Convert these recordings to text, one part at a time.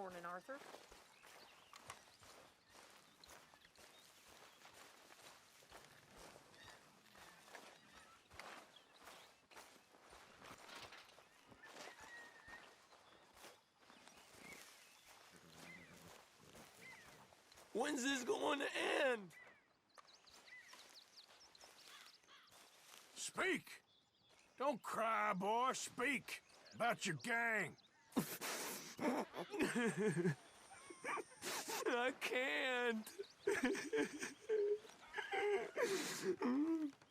morning, Arthur. When's this going to end? Speak! Don't cry, boy. Speak about your gang. I can't.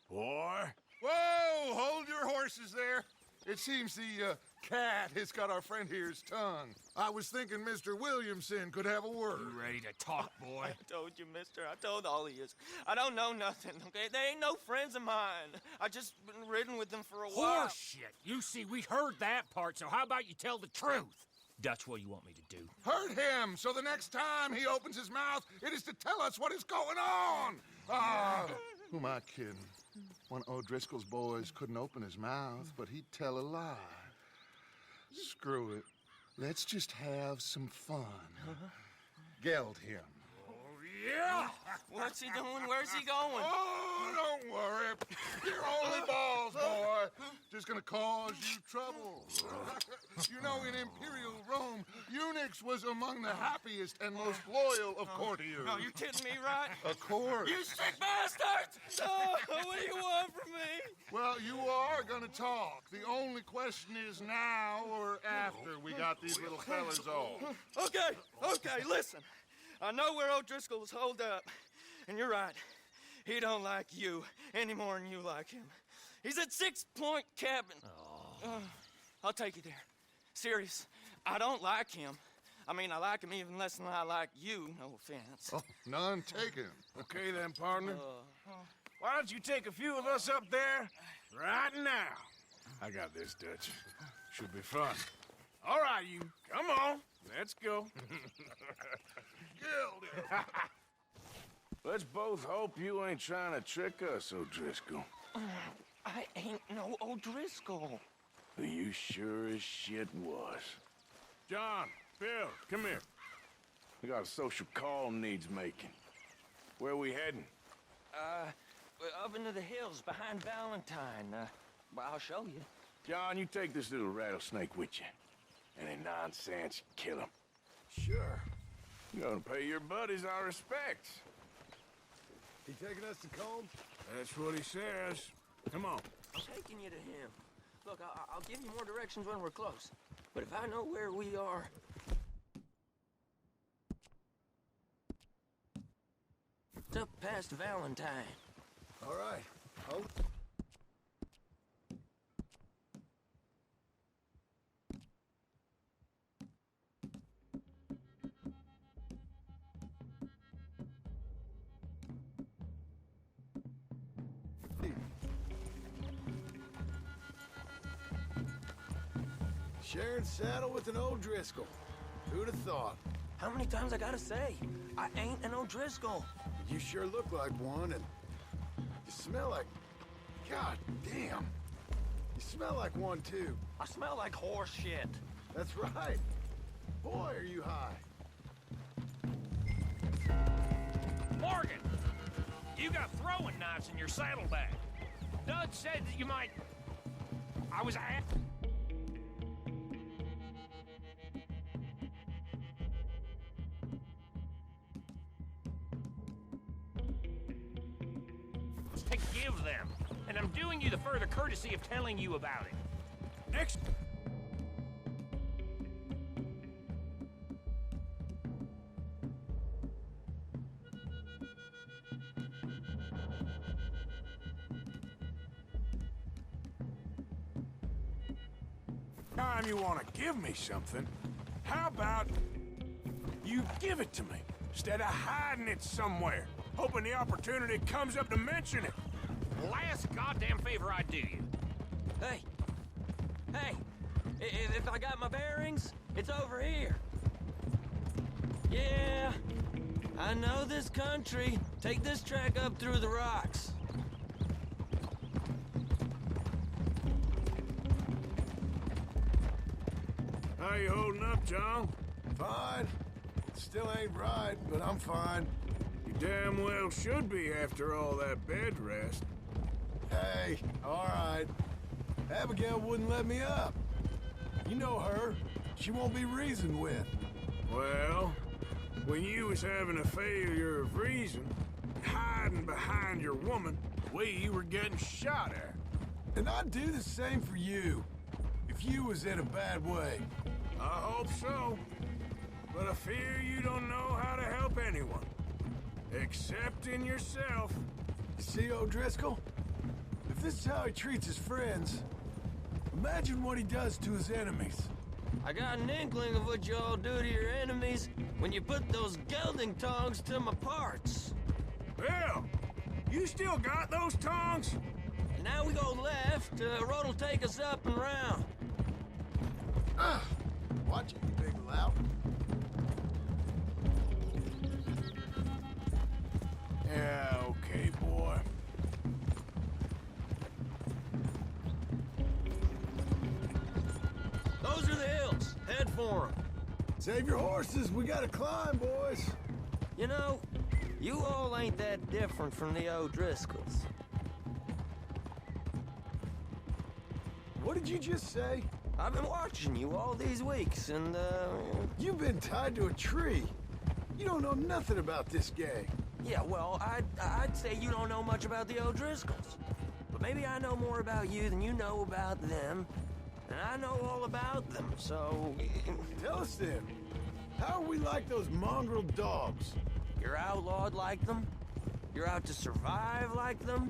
Boy. Whoa! Hold your horses there. It seems the cat has got our friend here's tongue. I was thinking Mr. Williamson could have a word. You ready to talk, boy? I told you, mister. I told all of you. I don't know nothing, okay? They ain't no friends of mine. I just been ridden with them for a while. Horseshit! You see, we heard that part, so how about you tell the truth? Dutch, what do you want me to do? Hurt him, so the next time he opens his mouth, it is to tell us what is going on. Ah, who am I kidding? One of O'Driscoll's boys couldn't open his mouth, but he'd tell a lie. Screw it. Let's just have some fun. Geld him. Yeah! What's he doing? Where's he going? Oh, don't worry. You're only balls, boy. Just gonna cause you trouble. You know, in Imperial Rome, eunuchs was among the happiest and most loyal of courtiers. No, you kidding me, right? Of course. You sick bastards! Oh, what do you want from me? Well, you are gonna talk. The only question is now or after we got these little fellas off. Okay, listen. I know where O'Driscoll's holed up, and you're right. He don't like you any more than you like him. He's at 6 Point Cabin. I'll take you there. Serious, I don't like him. I mean, I like him even less than I like you, no offense. Oh, none taken. Okay then, partner. Why don't you take a few of us up there right now? I got this, Dutch. Should be fun. All right, you. Come on. Let's go. Let's both hope you ain't trying to trick us, O'Driscoll. I ain't no O'Driscoll. You sure as shit was. John, Bill, come here. We got a social call needs making. Where we heading? Up into the hills behind Valentine. Well, I'll show you. John, you take this little rattlesnake with you. Any nonsense, kill him. Sure. You gonna pay your buddies our respects. He taking us to Combe? That's what he says. Come on. I'm taking you to him. Look, I'll give you more directions when we're close. But if I know where we are... It's up past Valentine. All right. Oh. Sharing saddle with an O'Driscoll. Who'd have thought? How many times I gotta say? I ain't an O'Driscoll. You sure look like one, and you smell like... God damn. You smell like one, too. I smell like horse shit. That's right. Boy, are you high. Morgan! You got throwing knives in your saddlebag. Dutch said that you might... I was to give them, and I'm doing you the further courtesy of telling you about it. Next. Time you want to give me something, how about you give it to me instead of hiding it somewhere, hoping the opportunity comes up to mention it? Last goddamn favor I do you. Hey! If I got my bearings, it's over here. Yeah, I know this country. Take this track up through the rocks. How you holding up, John? Fine. Still ain't right, but I'm fine. You damn well should be after all that bed rest. Hey, all right. Abigail wouldn't let me up. You know her. She won't be reasoned with. Well, when you was having a failure of reason, hiding behind your woman, we were getting shot at. And I'd do the same for you, if you was in a bad way. I hope so. But I fear you don't know how to help anyone. Except in yourself. You see, O'Driscoll? If this is how he treats his friends, imagine what he does to his enemies. I got an inkling of what you all do to your enemies when you put those gelding tongs to my parts. Bill, you still got those tongs? And now we go left, road will take us up and round. Watch it, you big lout. Yeah, okay, boy. Those are the hills. Head for them. Save your horses, we gotta climb, boys. You know, you all ain't that different from the O'Driscolls. What did you just say? I've been watching you all these weeks, and, You've been tied to a tree. You don't know nothing about this gang. yeah, well, I'd say you don't know much about the O'Driscolls. But maybe I know more about you than you know about them. And I know all about them, so... Tell us then, how are we like those mongrel dogs? You're outlawed like them? You're out to survive like them?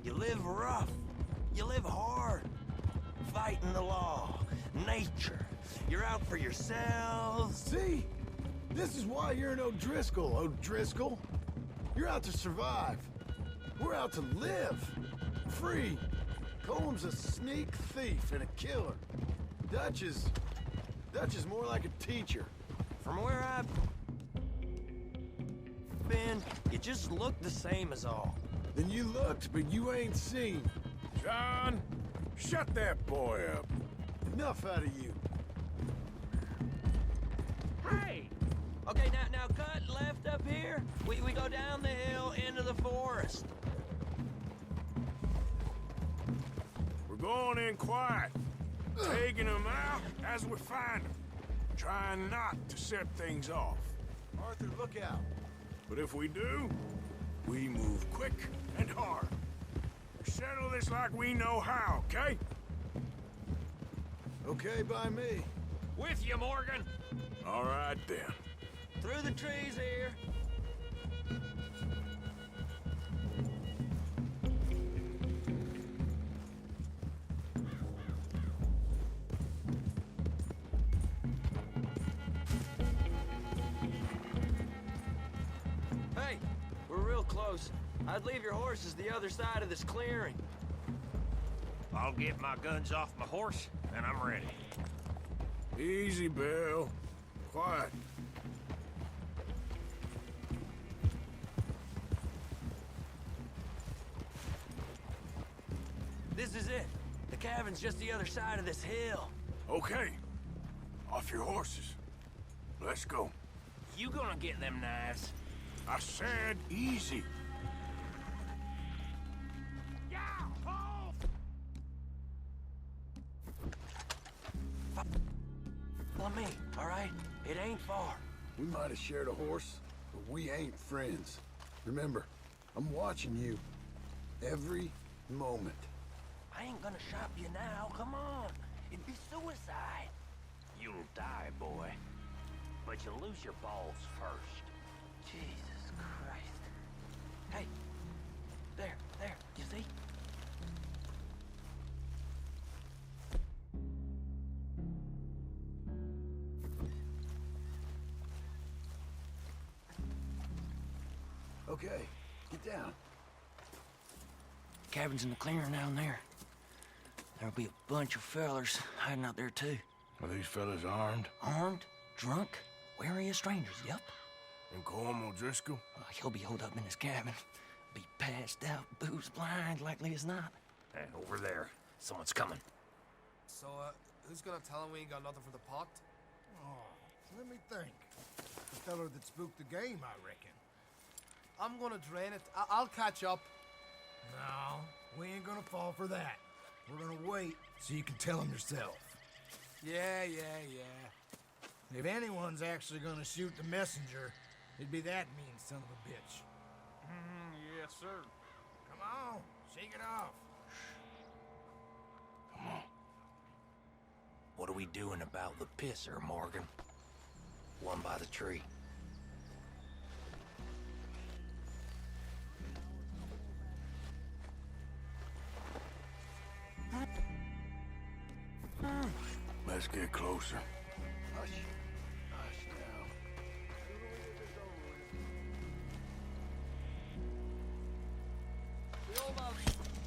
You live rough. You live hard. Fighting the law, nature. You're out for yourselves. See? This is why you're an O'Driscoll, O'Driscoll. You're out to survive. We're out to live. Free. Combs a sneak thief and a killer. Dutch is more like a teacher. From where I've been, you just look the same as all. Then you looked, but you ain't seen. John, shut that boy up. Enough out of you. Hey! Okay, now cut left up here. We go down the hill into the forest. We're going in quiet, taking them out as we find them, trying not to set things off. Arthur, look out. But if we do, we move quick and hard. We settle this like we know how, okay? Okay by me. With you, Morgan! All right, then. Through the trees here. Hey, we're real close. I'd leave your horses the other side of this clearing. I'll get my guns off my horse, and I'm ready. Easy, Bill. Quiet. This is it. The cabin's just the other side of this hill. Okay. Off your horses. Let's go. You gonna get them knives? I said easy. Yeah! Hold! Follow me, all right? It ain't far. We might have shared a horse, but we ain't friends. Remember, I'm watching you. Every moment. I ain't gonna shop you now, come on. It'd be suicide. You'll die, boy. But you'll lose your balls first. Jesus Christ. Hey, there, you see? Okay, get down. Cabin's in the clearing down there. There'll be a bunch of fellers hiding out there too. Are these fellas armed? Armed, drunk, wary of strangers, yep. And Colm O'Driscoll? He'll be holed up in his cabin. Be passed out, booze blind, likely as not. Hey, over there. Someone's coming. So, who's gonna tell him we ain't got nothing for the pot? Let me think. The feller that spooked the game, I reckon. I'm gonna drain it. I'll catch up. No, we ain't gonna fall for that. We're gonna wait so you can tell him yourself. Yeah. If anyone's actually gonna shoot the messenger, it'd be that mean son of a bitch. Yes, sir. Come on, shake it off. What are we doing about the pisser, Morgan? One by the tree. Let's get closer. Hush. Hush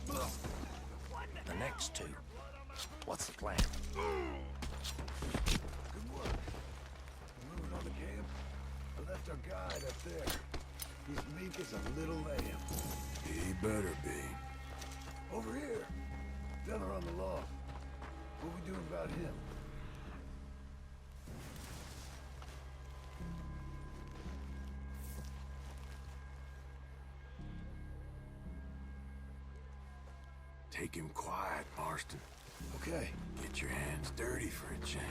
now. The next two. What's the plan? Good work. Moving on the camp. I left our guide up there. He's meek as a little lamb. He better be. Over here. Feller on the log. What we doing about him? Take him quiet, Marston. Okay. Get your hands dirty for a change.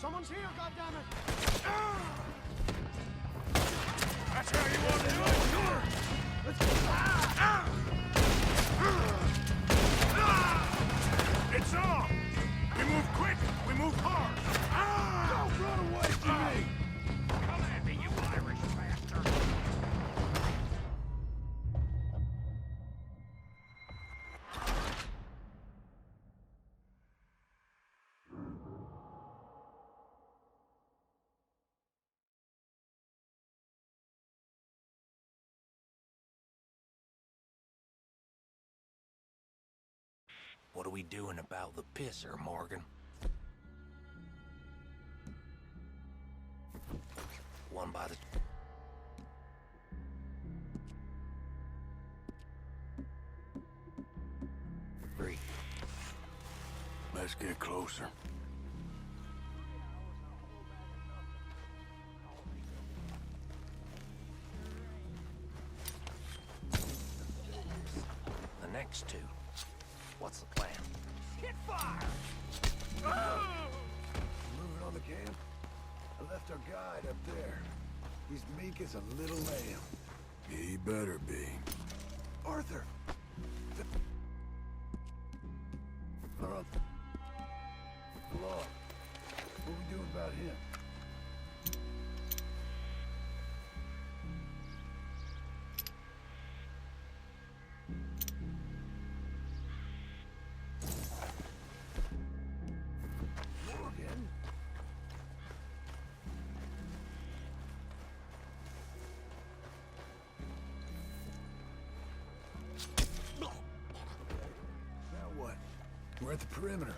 Someone's here, goddammit! That's how you want to do it? Sure. Let's go. It's on! We move quick! We move hard! Don't run away from me! Come at me, you Irish bastard! What are we doing about the pisser, Morgan? One by the... Three. Let's get closer. The next two. What's the plan? Hit fire! Moving on the camp. I left our guide up there. He's meek as a little lamb. He better be. Arthur! Feller on the log. What we doing about him? Morgan? Now what? We're at the perimeter.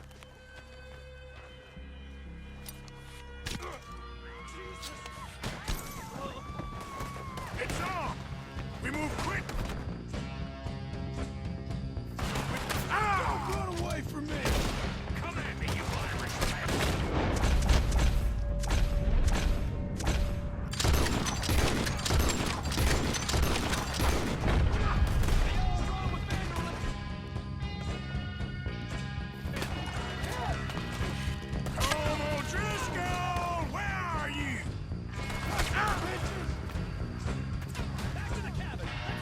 It's on! We move quick! Don't run away from me! Come at me, you Irish bastard! Come on, Driscoll! Where are you? Back to the cabin! Let's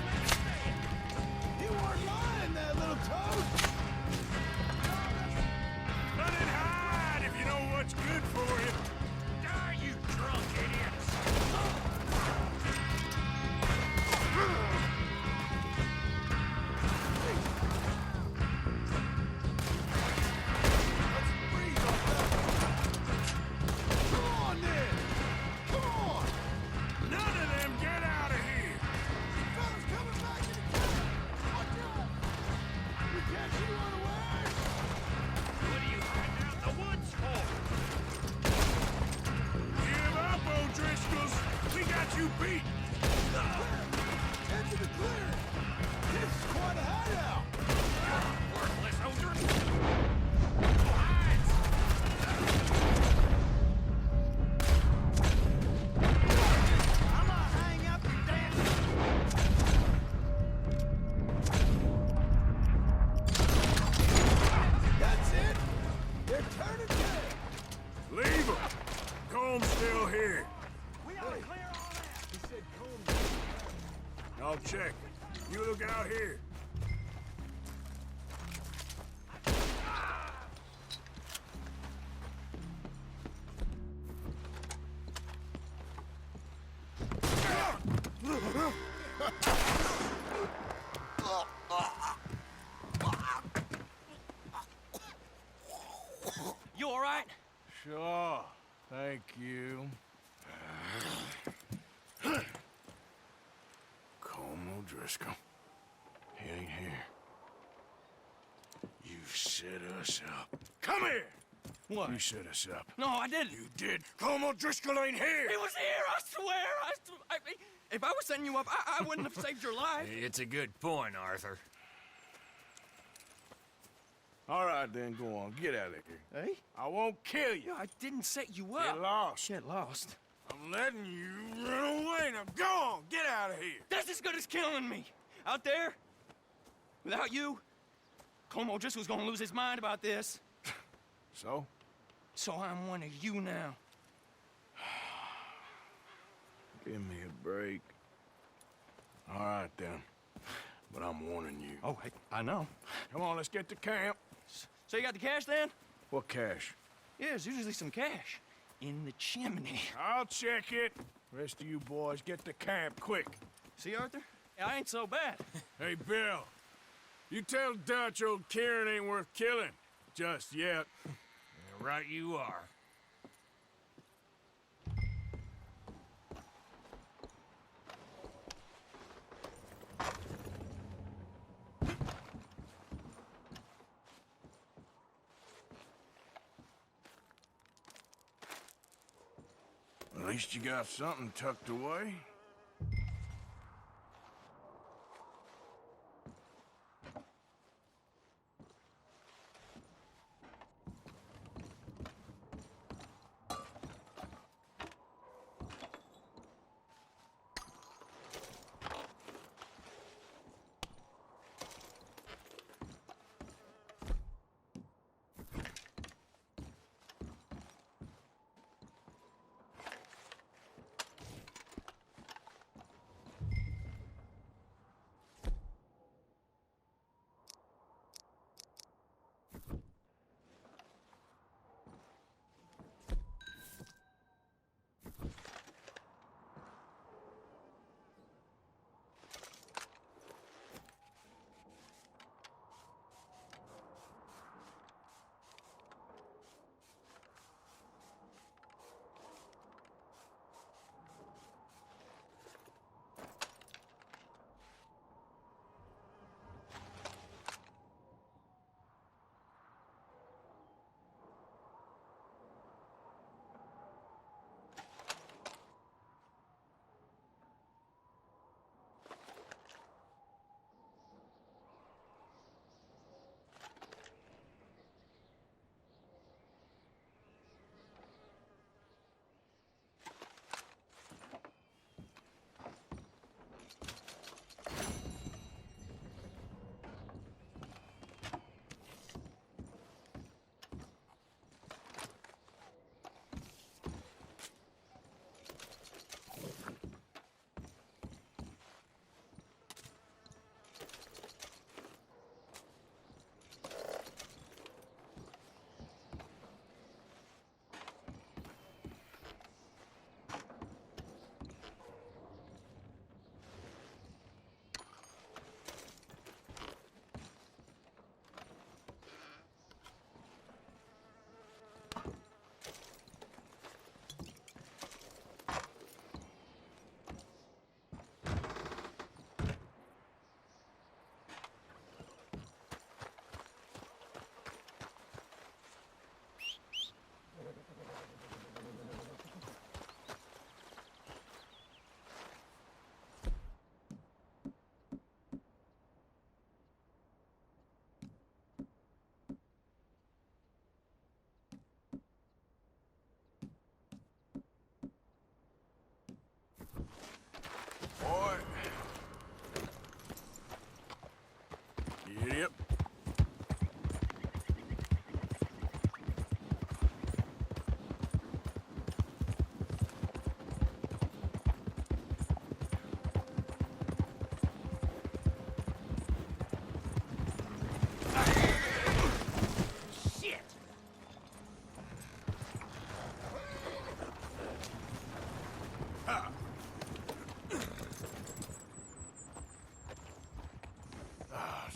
I'll check. You look out here. You all right? Sure. Thank you. Colm O'Driscoll. He ain't here. You set us up. Come here! What? You set us up. No, I didn't. You did. Colm O'Driscoll ain't here! He was here, I swear. If I was setting you up, I wouldn't have saved your life. It's a good point, Arthur. All right, then, go on. Get out of here. Hey? I won't kill you. I didn't set you up. Get lost. Get lost. I'm letting you run away. Now go on. Get out of here. That's as good as killing me. Out there, without you, Colm O'Driscoll's gonna lose his mind about this. So? So I'm one of you now. Give me a break. All right, then. But I'm warning you. Oh, I know. Come on, let's get to camp. So you got the cash then? What cash? Yeah, there's usually some cash in the chimney. I'll check it. Rest of you boys, get to camp quick. See, Arthur? I ain't so bad. Hey, Bill. You tell Dutch old Kieran ain't worth killing. Just yet. Right you are. At least you got something tucked away.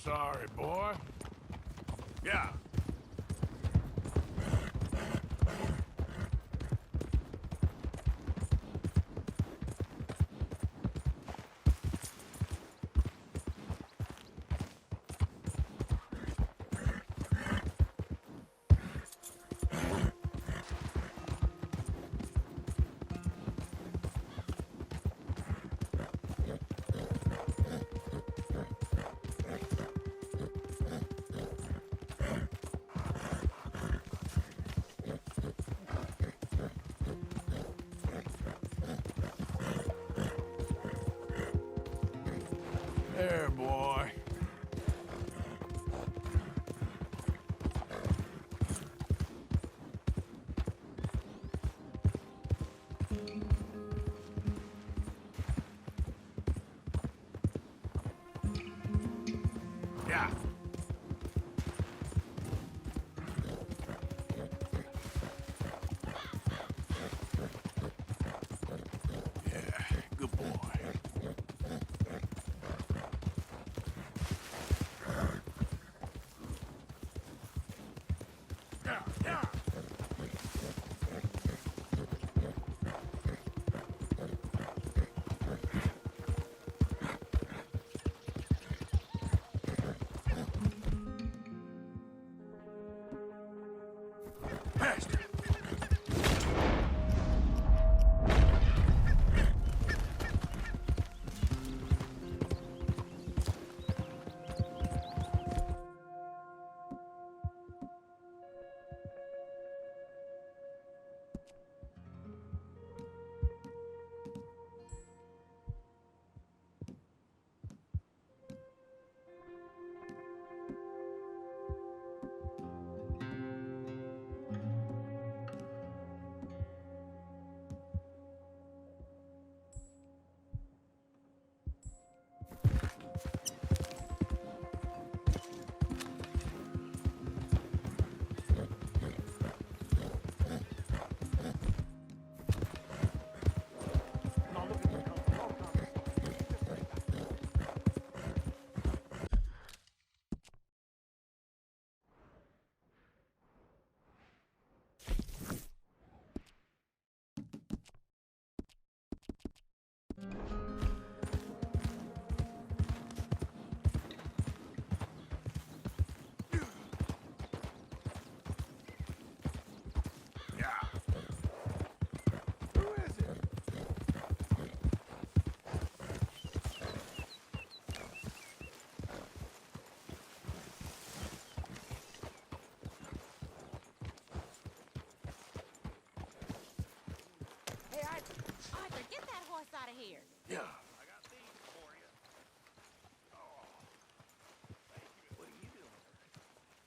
sorry, boy. Yeah. There, boy. Yeah. Yeah, good boy. Yeah, yeah. Master. Hey, Arthur, get that horse out of here. Yeah. I got these for you. Oh, thank you. What are you doing?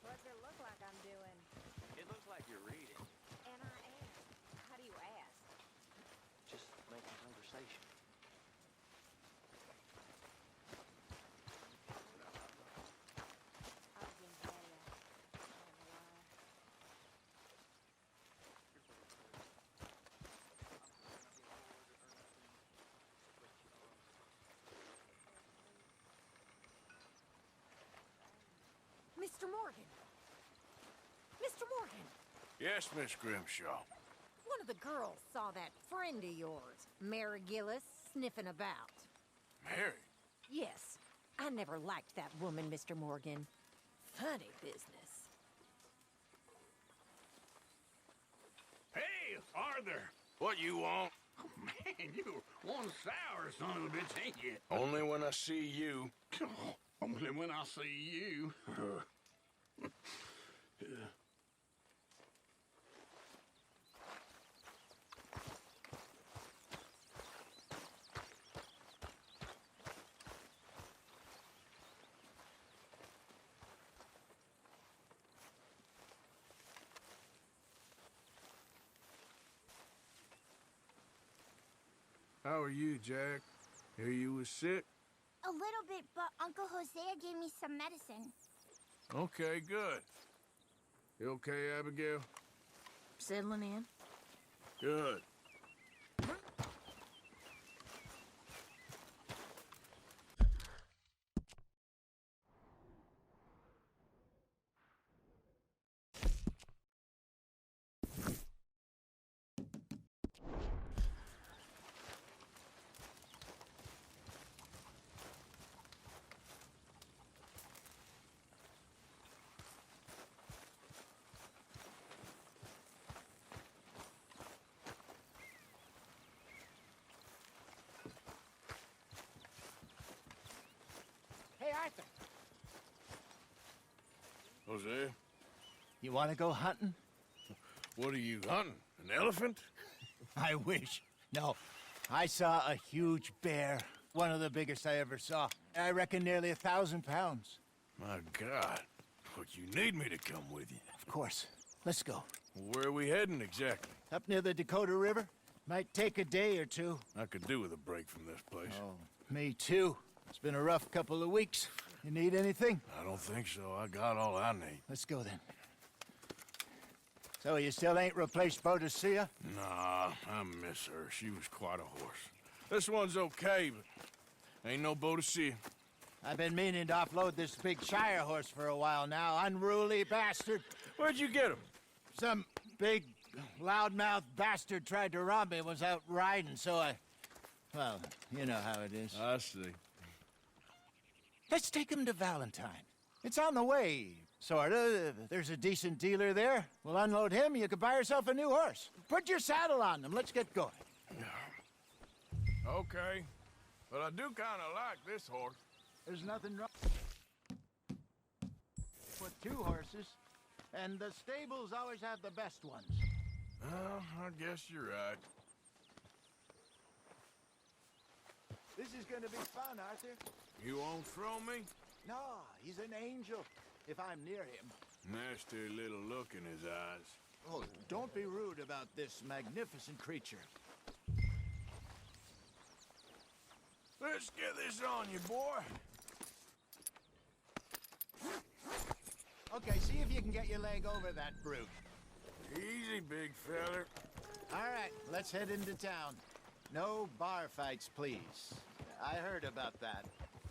What's it look like I'm doing? It looks like you're reading. And I ask. How do you ask? Just making conversation. I was gonna tell you. I don't know why. Mr. Morgan! Mr. Morgan! Yes, Miss Grimshaw. One of the girls saw that friend of yours, Mary Gillis, sniffing about. Mary. Yes. I never liked that woman, Mr. Morgan. Funny business. Hey, Arthur. What you want? Oh, man, you're one sour son of a bitch, ain't you? Only when I see you. Only when I see you. How are you, Jack? Hear you was sick? A little bit, but Uncle Hosea gave me some medicine. Okay, good. You okay, Abigail? Settling in? Good. Arthur, Hosea, you want to go hunting? what are you hunting? An elephant? I wish. No, I saw a huge bear. One of the biggest I ever saw. I reckon nearly 1,000 pounds. My God. But you need me to come with you. Of course. Let's go. Where are we heading exactly? Up near the Dakota River. Might take a day or two. I could do with a break from this place. Oh, me too. It's been a rough couple of weeks. You need anything? I don't think so. I got all I need. Let's go then. So you still ain't replaced Boadicea? Nah, I miss her. She was quite a horse. This one's okay, but ain't no Boadicea. I've been meaning to offload this big Shire horse for a while now. Unruly bastard. Where'd you get him? Some big, loudmouth bastard tried to rob me and was out riding, so I... Well, you know how it is. I see. Let's take him to Valentine. It's on the way, sorta. There's a decent dealer there. We'll unload him, you could buy yourself a new horse. Put your saddle on him, let's get going. Okay, but I do kind of like this horse. There's nothing wrong with 2 horses, and the stables always have the best ones. Well, I guess you're right. This is gonna be fun, Arthur. You won't throw me? No, he's an angel, if I'm near him. Nasty little look in his eyes. Oh, don't be rude about this magnificent creature. Let's get this on you, boy. Okay, see if you can get your leg over that brute. Easy, big feller. All right, let's head into town. No bar fights, please. I heard about that.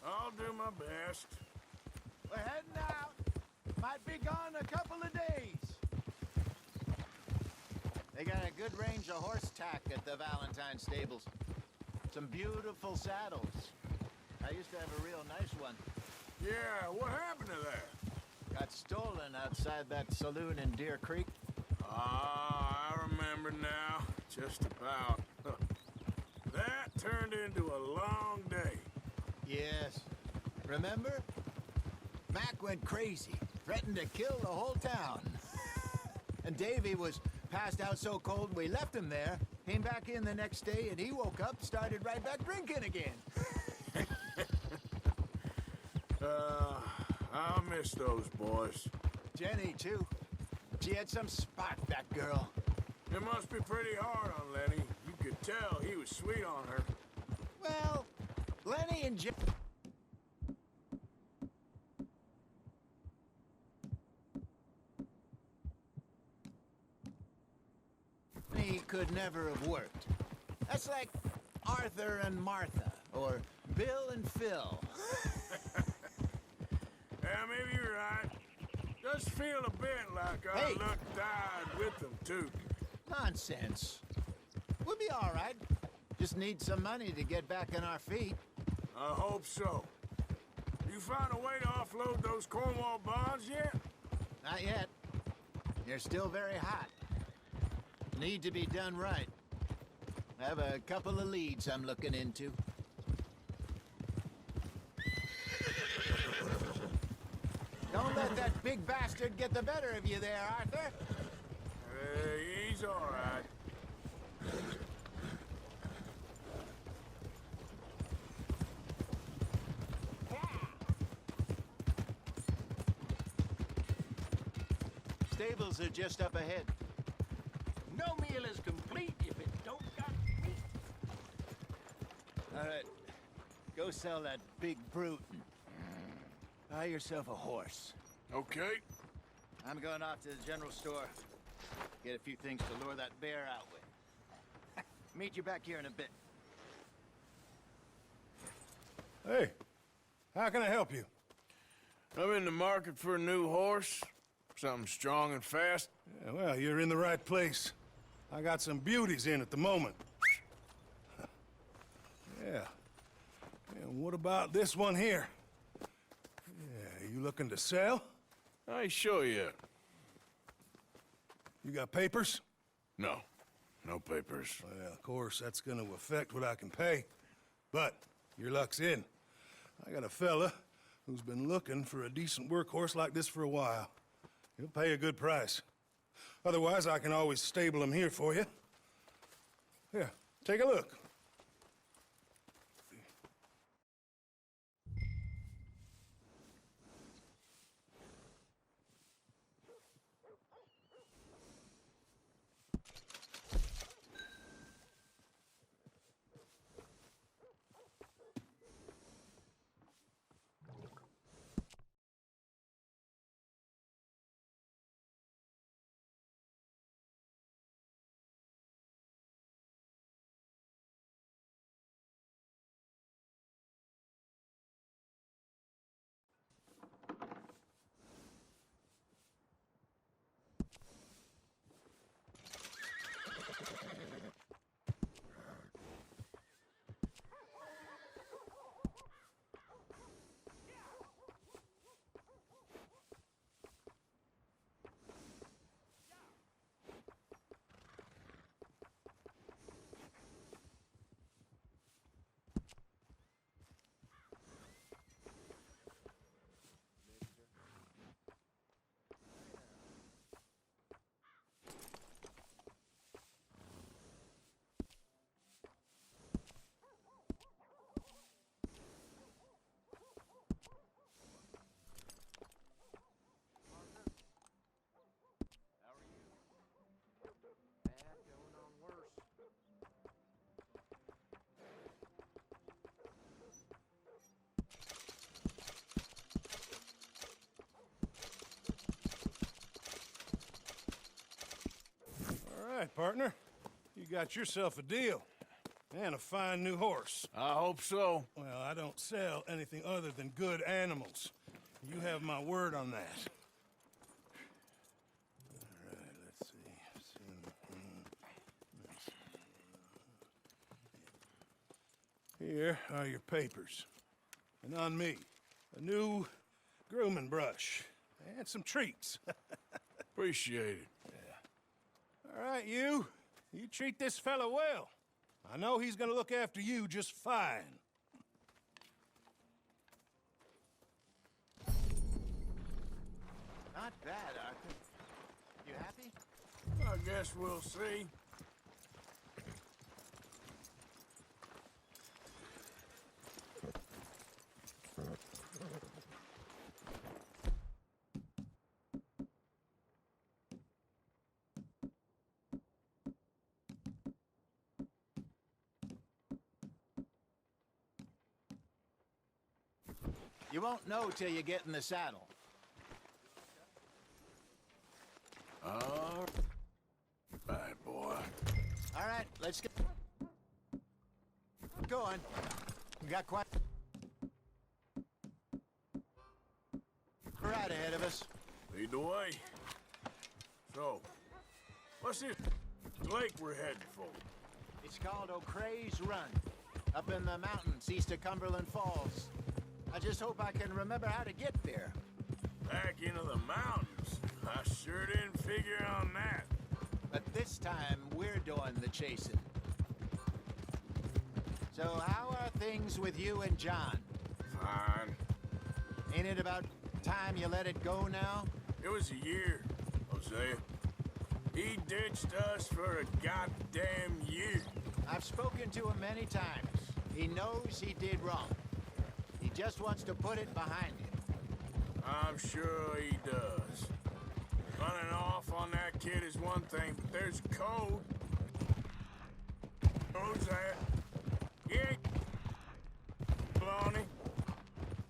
I'll do my best. We're heading out. Might be gone a couple of days. They got a good range of horse tack at the Valentine stables. Some beautiful saddles. I used to have a real nice one. Yeah, what happened to that? Got stolen outside that saloon in Deer Creek. Ah, I remember now. Just about. That turned into a long day. Yes. Remember? Mac went crazy, threatened to kill the whole town. And Davy was passed out so cold we left him there, came back in the next day, and he woke up, started right back drinking again. I'll miss those boys. Jenny, too. She had some spot, that girl. It must be pretty hard on Lenny. You could tell he was sweet on her. Well, Lenny and Jenny could never have worked. That's like Arthur and Martha, or Bill and Phil. Yeah, maybe you're right. Does feel a bit like our luck died with them, too. Nonsense. We'll be all right. Just need some money to get back on our feet. I hope so. You find a way to offload those Cornwall bonds yet? Not yet. They're still very hot. Need to be done right. I have a couple of leads I'm looking into. Don't let that big bastard get the better of you there, Arthur. He's all right. Stables are just up ahead. No meal is complete if it don't got meat. All right. Go sell that big brute and buy yourself a horse. Okay. I'm going off to the general store. Get a few things to lure that bear out with. Meet you back here in a bit. Hey, how can I help you? I'm in the market for a new horse. Something strong and fast. Yeah, well, you're in the right place. I got some beauties in at the moment. Yeah. And what about this one here? Yeah, you looking to sell? I ain't sure yet. You got papers? No. No papers. Well, of course, that's gonna affect what I can pay. But your luck's in. I got a fella who's been looking for a decent workhorse like this for a while. He'll pay a good price. Otherwise, I can always stable him here for you. Here, take a look. All right, partner. You got yourself a deal. And a fine new horse. I hope so. Well, I don't sell anything other than good animals. You have my word on that. All right, let's see. Here are your papers. And on me, a new grooming brush. And some treats. Appreciate it. All right, you. You treat this fella well. I know he's gonna look after you just fine. Not bad, Arthur. You happy? I guess we'll see. You won't know till you get in the saddle. All right, boy. All right, let's get going. We got quite a ride ahead of us. Lead the way. So, what's this lake we're heading for? It's called O'Creagh's Run, up in the mountains east of Cumberland Falls. I just hope I can remember how to get there. Back into the mountains? I sure didn't figure on that. But this time, we're doing the chasing. So how are things with you and John? Fine. Ain't it about time you let it go now? It was a year, Hosea. He ditched us for a goddamn year. I've spoken to him many times. He knows he did wrong. He just wants to put it behind him. I'm sure he does. Running off on that kid is one thing, but there's code. Hosea, you ain't Lonnie.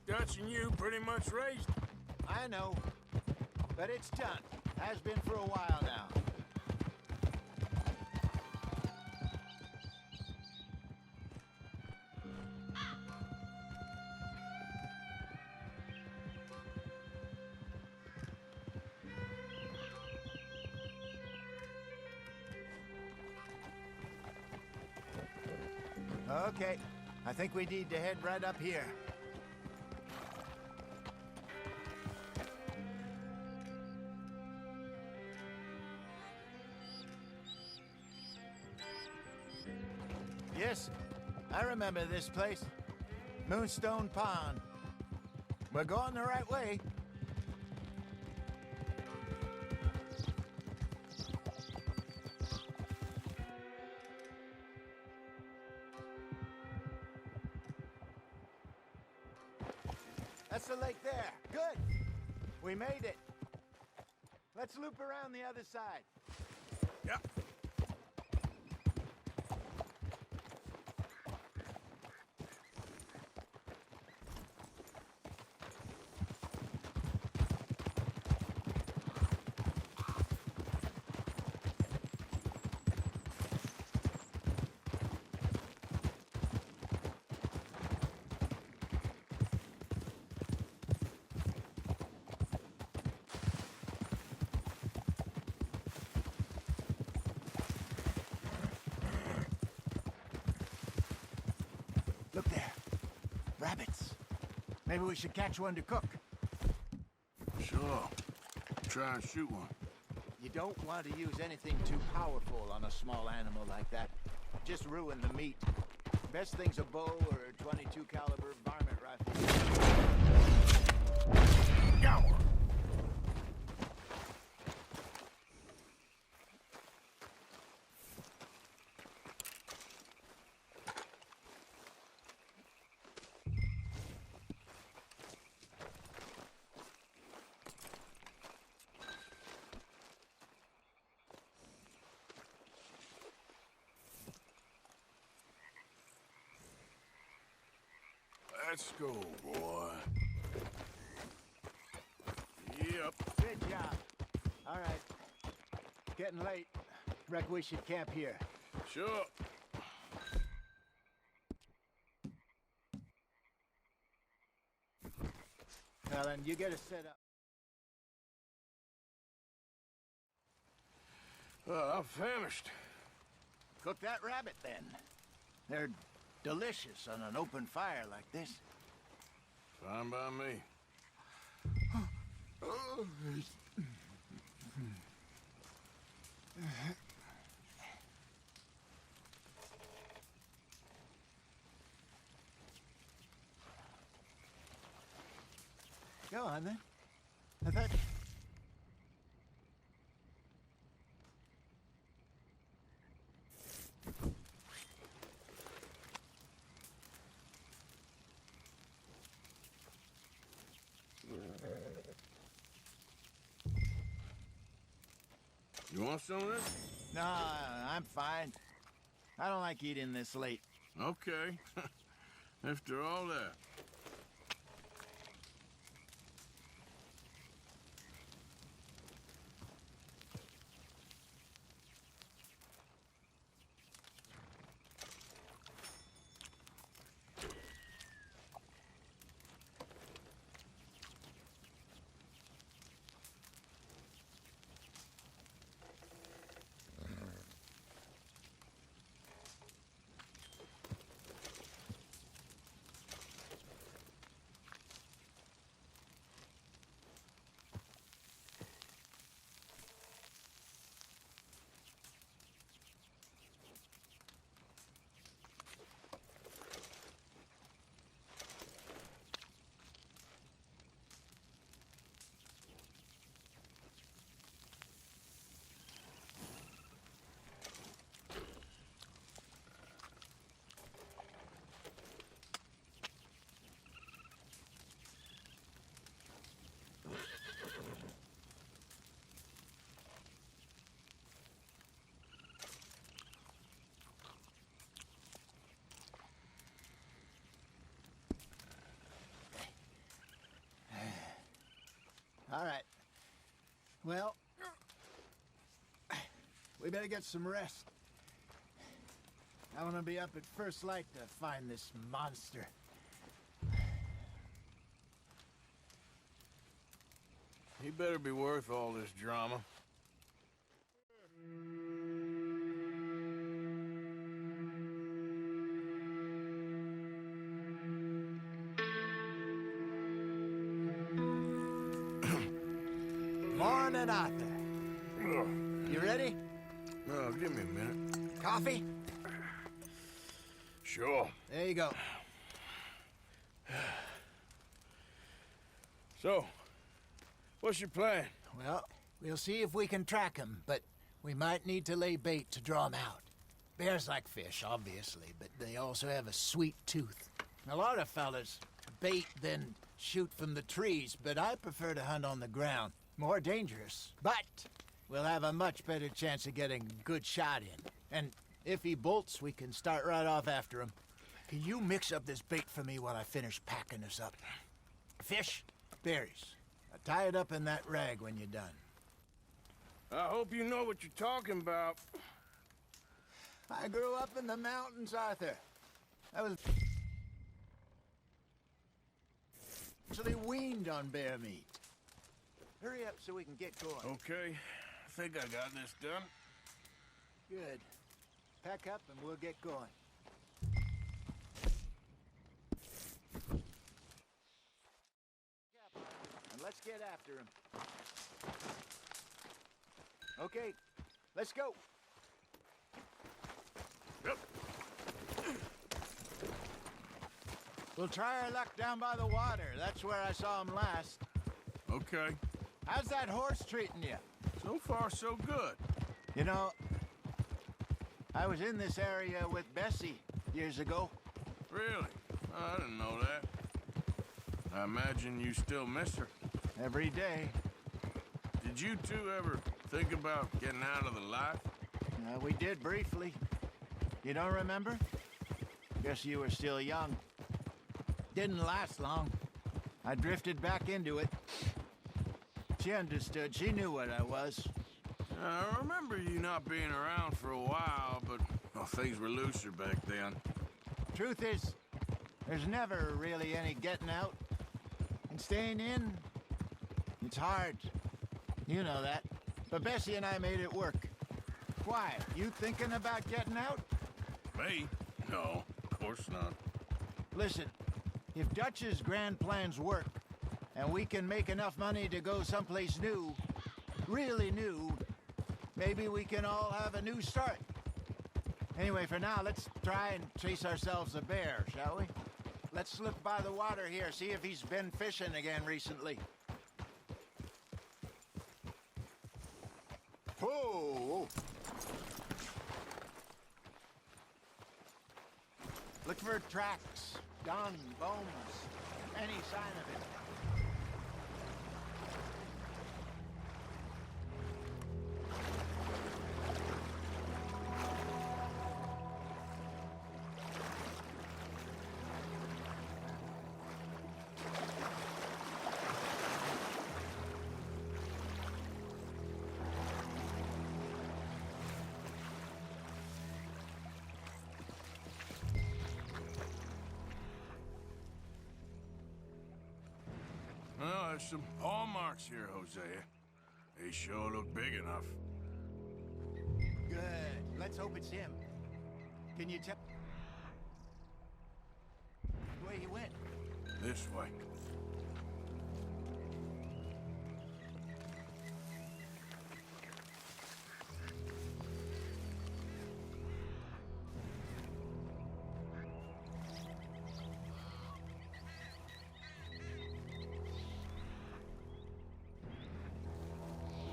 Dutch and you pretty much raised him. I know, but it's done. Has been for a while now. Okay, I think we need to head right up here. Yes, I remember this place. Moonstone Pond. We're going the right way. That's the lake there. Good. We made it. Let's loop around the other side. Yep. Look there. Rabbits. Maybe we should catch one to cook. Sure. Try and shoot one. You don't want to use anything too powerful on a small animal like that. Just ruin the meat. Best thing's a bow or a 22 caliber varmint rifle. Got one. Let's go, boy. Yep. Good job. All right. Getting late. Reckon we should camp here. Sure. Helen, you get us set up. I'm famished. Cook that rabbit, then. They're delicious on an open fire like this. Fine by me. Go on, then. I thought... You want some of this? No, I'm fine. I don't like eating this late. Okay. After all that. All right. Well, we better get some rest. I want to be up at first light to find this monster. He better be worth all this drama. Morning, Arthur. You ready? Oh, give me a minute. Coffee? Sure. There you go. So, what's your plan? Well, we'll see if we can track him, but we might need to lay bait to draw him out. Bears like fish, obviously, but they also have a sweet tooth. A lot of fellas bait, then shoot from the trees, but I prefer to hunt on the ground. More dangerous, but we'll have a much better chance of getting a good shot in. And if he bolts, we can start right off after him. Can you mix up this bait for me while I finish packing this up? Fish, berries. Now tie it up in that rag when you're done. I hope you know what you're talking about. I grew up in the mountains, Arthur. I was actually weaned on bear meat. Hurry up so we can get going. Okay, I think I got this done. Good. Pack up and we'll get going. And let's get after him. Okay, let's go. Yep. We'll try our luck down by the water. That's where I saw him last. Okay. How's that horse treating you? So far, so good. You know, I was in this area with Bessie years ago. Really? I didn't know that. I imagine you still miss her. Every day. Did you two ever think about getting out of the life? We did briefly. You don't remember? Guess you were still young. Didn't last long. I drifted back into it. She understood. She knew what I was. I remember you not being around for a while, but well, things were looser back then. Truth is, there's never really any getting out. And staying in, it's hard. You know that. But Bessie and I made it work. Why? You thinking about getting out? Me? No, of course not. Listen, if Dutch's grand plans work, and we can make enough money to go someplace new, really new, maybe we can all have a new start. Anyway, for now, let's try and chase ourselves a bear, shall we? Let's slip by the water here, see if he's been fishing again recently. Whoa! Look for tracks, dung, bones, any sign of it. Well, there's some paw marks here, Hosea. They sure look big enough. Good. Let's hope it's him. Can you tell where he went? This way.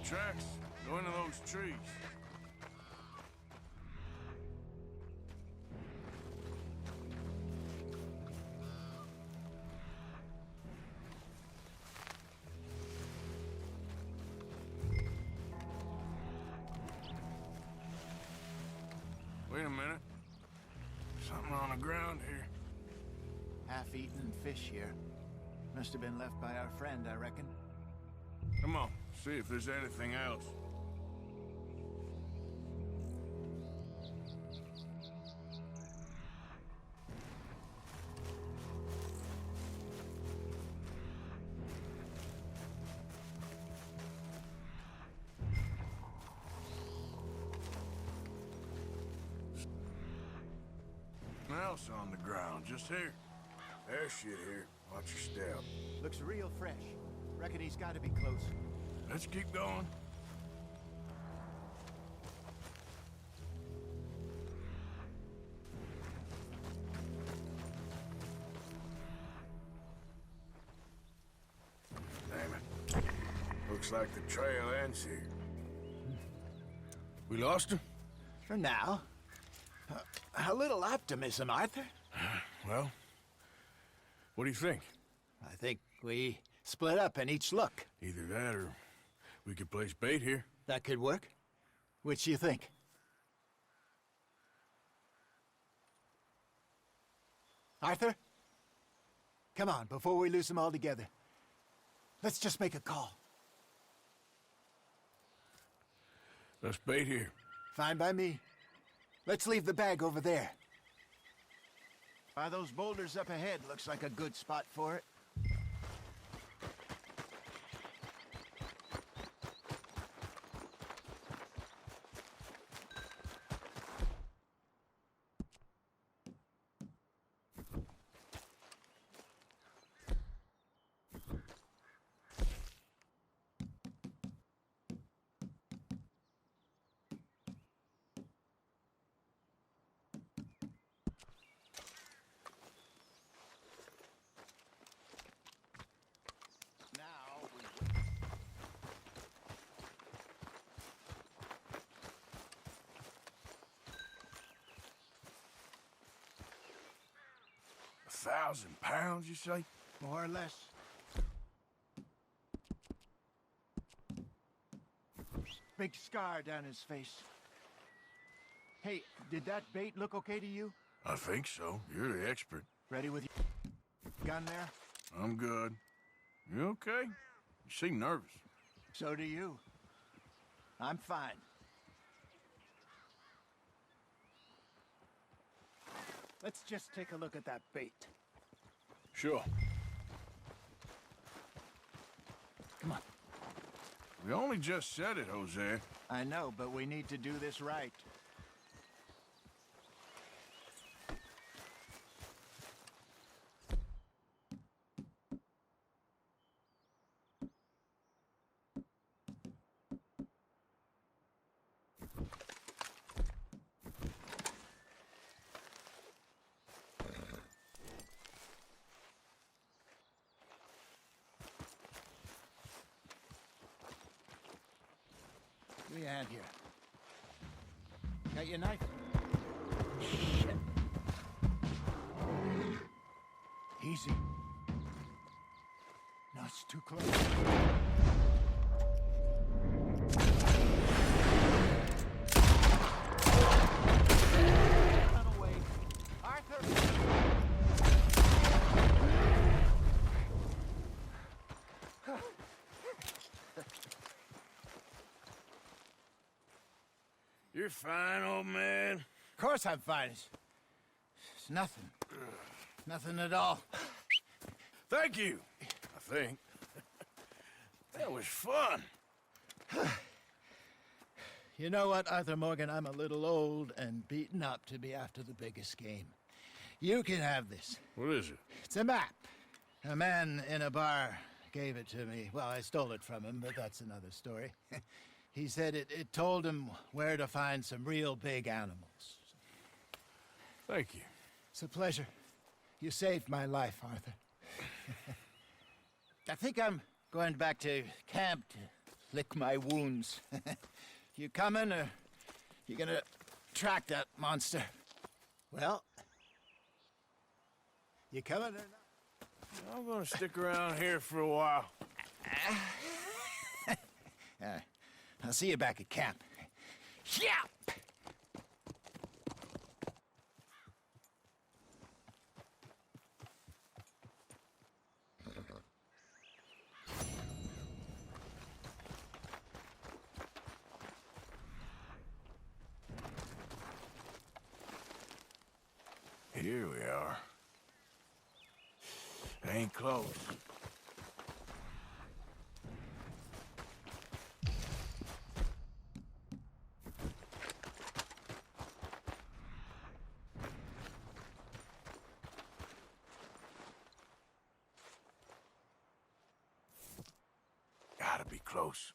Tracks go into those trees. Wait a minute. Something on the ground here. Half-eaten fish here. Must have been left by our friend, I reckon. Come on, see if there's anything else. Something else on the ground, just here. There's shit here. Watch your step. Looks real fresh. Reckon he's got to be close. Let's keep going. like the trail ends here. We lost her? For now. A little optimism, Arthur. Well, what do you think? I think we split up and each look. Either that or we could place bait here. That could work. Which do you think? Arthur? Come on, before we lose them all together. Let's just make a call. Let's bait here. Fine by me. Let's leave the bag over there. By those boulders up ahead, looks like a good spot for it. Now we... 1,000 pounds, you say? More or less. Big scar down his face. Hey, did that bait look okay to you? I think so. You're the expert. Ready with your gun there? I'm good. You okay? You seem nervous. So do you. I'm fine. Let's just take a look at that bait. Sure. Come on. We only just said it, Jose. I know, but we need to do this right. Give me a hand here. Got your knife? Shit. Easy. No, it's too close. Run away. Arthur! You're fine, old man. Of course I'm fine. It's nothing. Nothing at all. Thank you, I think. That was fun. You know what, Arthur Morgan? I'm a little old and beaten up to be after the biggest game. You can have this. What is it? It's a map. A man in a bar gave it to me. Well, I stole it from him, but that's another story. He said it told him where to find some real big animals. Thank you. It's a pleasure. You saved my life, Arthur. I think I'm going back to camp to lick my wounds. You coming, or you gonna track that monster? Well, you coming or not? I'm gonna stick around here for a while. I'll see you back at camp. Yeah! Here we are. Ain't close. Gotta be close.